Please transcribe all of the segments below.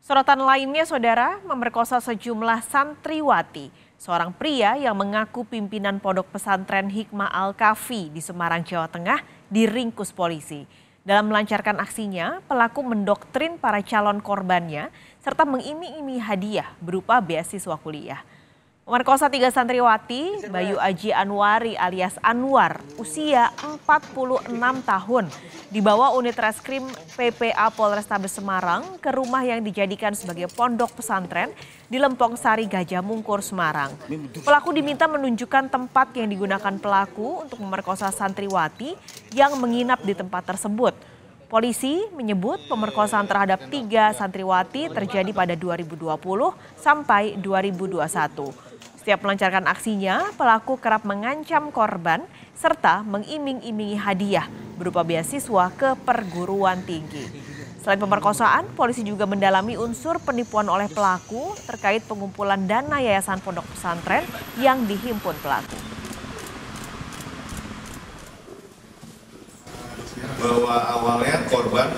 Sorotan lainnya, saudara, memerkosa sejumlah santriwati. Seorang pria yang mengaku pimpinan pondok pesantren Hikmah Al-Kafi di Semarang, Jawa Tengah, diringkus polisi. Dalam melancarkan aksinya, pelaku mendoktrin para calon korbannya serta mengiming-imingi hadiah berupa beasiswa kuliah. Memerkosa 3 santriwati, Bayu Aji Anwari alias Anwar, usia 46 tahun, dibawa unit reskrim PPA Polrestabes Semarang ke rumah yang dijadikan sebagai pondok pesantren di Lempong Sari, Gajah Mungkur, Semarang. Pelaku diminta menunjukkan tempat yang digunakan pelaku untuk memerkosa santriwati yang menginap di tempat tersebut. Polisi menyebut pemerkosaan terhadap 3 santriwati terjadi pada 2020 sampai 2021. Setiap melancarkan aksinya, pelaku kerap mengancam korban serta mengiming-imingi hadiah berupa beasiswa ke perguruan tinggi. Selain pemerkosaan, polisi juga mendalami unsur penipuan oleh pelaku terkait pengumpulan dana yayasan pondok pesantren yang dihimpun pelaku. Bahwa awalnya korban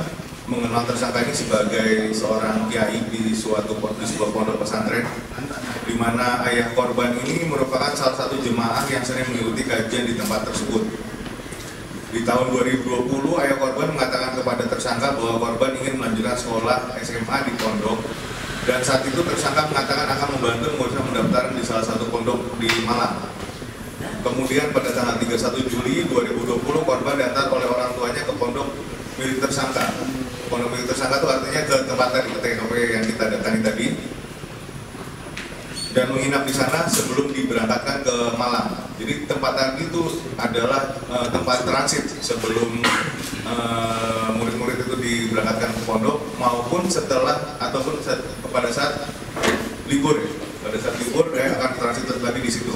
mengenal tersangka ini sebagai seorang kiai di sebuah pondok pesantren, di mana ayah korban ini merupakan salah satu jemaah yang sering mengikuti kajian di tempat tersebut. Di tahun 2020, ayah korban mengatakan kepada tersangka bahwa korban ingin melanjutkan sekolah SMA di pondok, dan saat itu tersangka mengatakan akan membantu mengurus pendaftaran di salah satu pondok di Malang. Kemudian pada tanggal 31 Juli 2020, korban diantar oleh orang tuanya ke pondok milik tersangka. Pondok milik tersangka itu artinya ke tempat tadi, ke TKP yang kita datangi tadi, dan menginap di sana sebelum diberangkatkan ke Malang. Jadi tempat tadi itu adalah tempat transit sebelum murid-murid itu diberangkatkan ke pondok maupun setelah ataupun pada saat libur. Pada saat libur dia akan transit tadi di situ.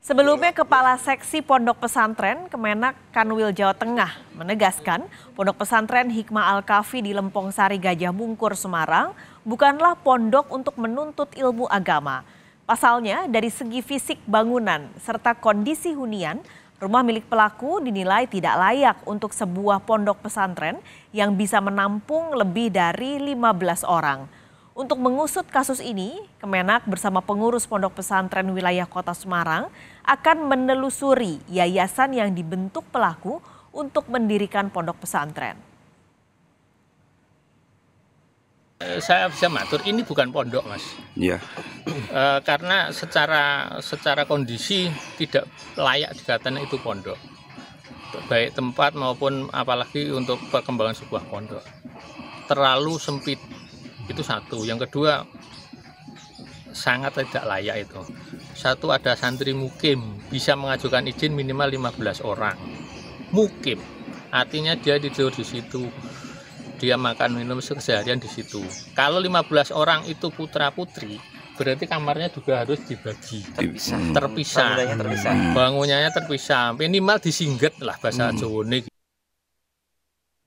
Sebelumnya, Kepala Seksi Pondok Pesantren Kemenak Kanwil Jawa Tengah menegaskan Pondok Pesantren Hikmah Al-Kafi di Lempong Sari, Gajah Mungkur, Semarang bukanlah pondok untuk menuntut ilmu agama. Pasalnya, dari segi fisik bangunan serta kondisi hunian, rumah milik pelaku dinilai tidak layak untuk sebuah pondok pesantren yang bisa menampung lebih dari 15 orang. Untuk mengusut kasus ini, Kemenak bersama pengurus pondok pesantren wilayah Kota Semarang akan menelusuri yayasan yang dibentuk pelaku untuk mendirikan pondok pesantren. Saya bisa matur, ini bukan pondok, Mas. Iya. Karena secara kondisi tidak layak dikatakan itu pondok. Baik tempat maupun apalagi untuk perkembangan sebuah pondok. Terlalu sempit. Itu satu. Yang kedua, sangat tidak layak itu. Satu, ada santri mukim, bisa mengajukan izin minimal 15 orang. Mukim, artinya dia tidur di situ, dia makan minum seharian di situ. Kalau 15 orang itu putra-putri, berarti kamarnya juga harus dibagi, terpisah. Bangunannya terpisah, minimal disingget lah bahasa Jawa ini.